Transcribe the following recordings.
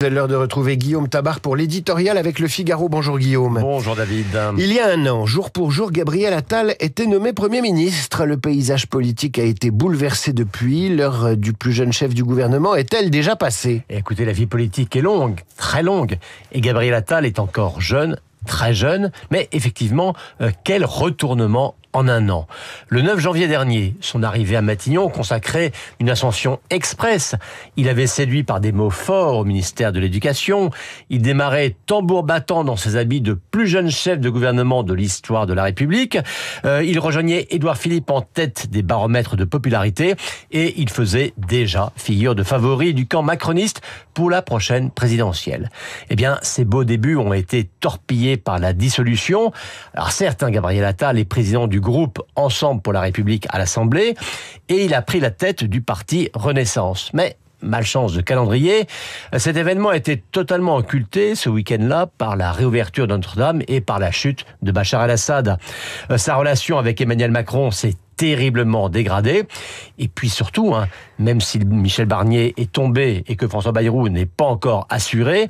C'est l'heure de retrouver Guillaume Tabar pour l'éditorial avec Le Figaro. Bonjour Guillaume. Bonjour David. Il y a un an, jour pour jour, Gabriel Attal était nommé Premier ministre. Le paysage politique a été bouleversé depuis. L'heure du plus jeune chef du gouvernement est-elle déjà passée? Écoutez, la vie politique est longue, très longue. Et Gabriel Attal est encore jeune, très jeune. Mais effectivement, quel retournement en un an. Le 9 janvier dernier, son arrivée à Matignon consacrait une ascension express. Il avait séduit par des mots forts au ministère de l'Éducation. Il démarrait tambour battant dans ses habits de plus jeune chef de gouvernement de l'histoire de la République. Il rejoignait Édouard Philippe en tête des baromètres de popularité et il faisait déjà figure de favori du camp macroniste pour la prochaine présidentielle. Eh bien, ces beaux débuts ont été torpillés par la dissolution. Alors certes, Gabriel Attal est président du groupe Ensemble pour la République à l'Assemblée et il a pris la tête du parti Renaissance. Mais malchance de calendrier, cet événement a été totalement occulté ce week-end-là par la réouverture de Notre-Dame et par la chute de Bachar el-Assad. Sa relation avec Emmanuel Macron s'est terriblement dégradée. Et puis surtout, même si Michel Barnier est tombé et que François Bayrou n'est pas encore assuré,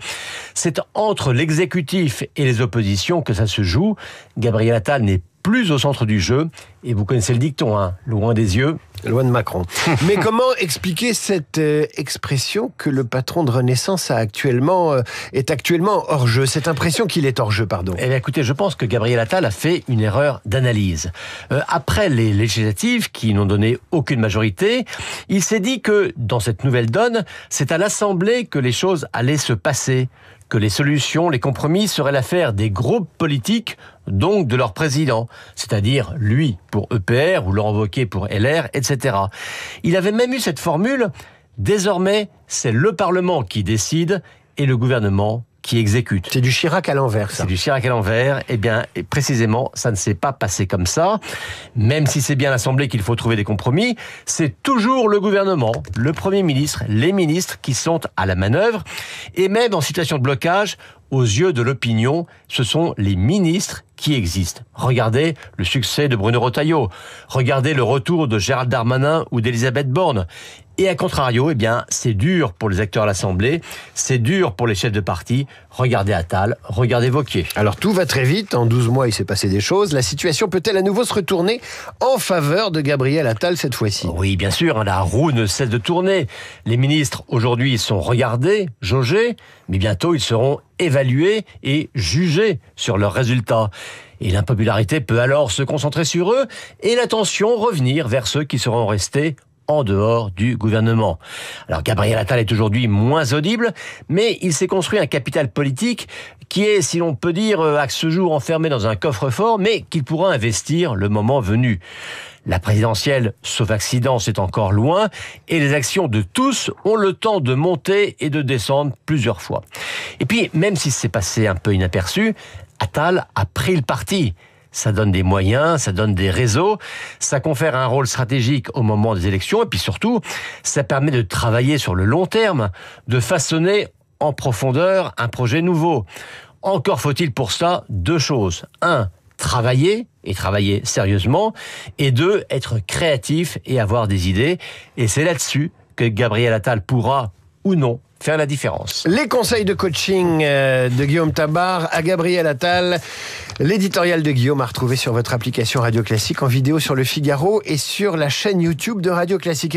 c'est entre l'exécutif et les oppositions que ça se joue. Gabriel Attal n'est plus au centre du jeu. Et vous connaissez le dicton, loin des yeux. Loin de Macron. Mais comment expliquer cette expression que le patron de Renaissance est actuellement hors jeu? Cette impression qu'il est hors jeu, pardon. Eh bien, écoutez, je pense que Gabriel Attal a fait une erreur d'analyse. Après les législatives qui n'ont donné aucune majorité, il s'est dit que dans cette nouvelle donne, c'est à l'Assemblée que les choses allaient se passer, que les solutions, les compromis seraient l'affaire des groupes politiques, donc de leur président, c'est-à-dire lui pour EPR ou Laurent Wauquiez pour LR, etc. Il avait même eu cette formule, désormais c'est le Parlement qui décide et le gouvernement qui exécute. C'est du Chirac à l'envers, ça. C'est du Chirac à l'envers. Eh bien, précisément, ça ne s'est pas passé comme ça. Même si c'est bien l'Assemblée qu'il faut trouver des compromis, c'est toujours le gouvernement, le Premier ministre, les ministres qui sont à la manœuvre. Et même en situation de blocage, aux yeux de l'opinion, ce sont les ministres qui existent. Regardez le succès de Bruno Retailleau. Regardez le retour de Gérald Darmanin ou d'Elisabeth Borne. Et à contrario, eh bien, c'est dur pour les acteurs à l'Assemblée, c'est dur pour les chefs de parti. Regardez Attal, regardez Wauquiez. Alors tout va très vite, en 12 mois il s'est passé des choses. La situation peut-elle à nouveau se retourner en faveur de Gabriel Attal cette fois-ci? Oui, bien sûr, la roue ne cesse de tourner. Les ministres aujourd'hui sont regardés, jaugés, mais bientôt ils seront évalués et jugés sur leurs résultats. Et l'impopularité peut alors se concentrer sur eux et l'attention revenir vers ceux qui seront restés en dehors du gouvernement. Alors Gabriel Attal est aujourd'hui moins audible, mais il s'est construit un capital politique qui est, si l'on peut dire, à ce jour enfermé dans un coffre-fort, mais qu'il pourra investir le moment venu. La présidentielle, sauf accident, c'est encore loin, et les actions de tous ont le temps de monter et de descendre plusieurs fois. Et puis, même si c'est passé un peu inaperçu, Attal a pris le parti. Ça donne des moyens, ça donne des réseaux, ça confère un rôle stratégique au moment des élections, et puis surtout, ça permet de travailler sur le long terme, de façonner en profondeur un projet nouveau. Encore faut-il pour ça deux choses. 1, travailler, et travailler sérieusement, et 2, être créatif et avoir des idées. Et c'est là-dessus que Gabriel Attal pourra, ou non, faire la différence. Les conseils de coaching de Guillaume Tabar à Gabriel Attal. L'éditorial de Guillaume à retrouver sur votre application Radio Classique en vidéo sur Le Figaro et sur la chaîne YouTube de Radio Classique.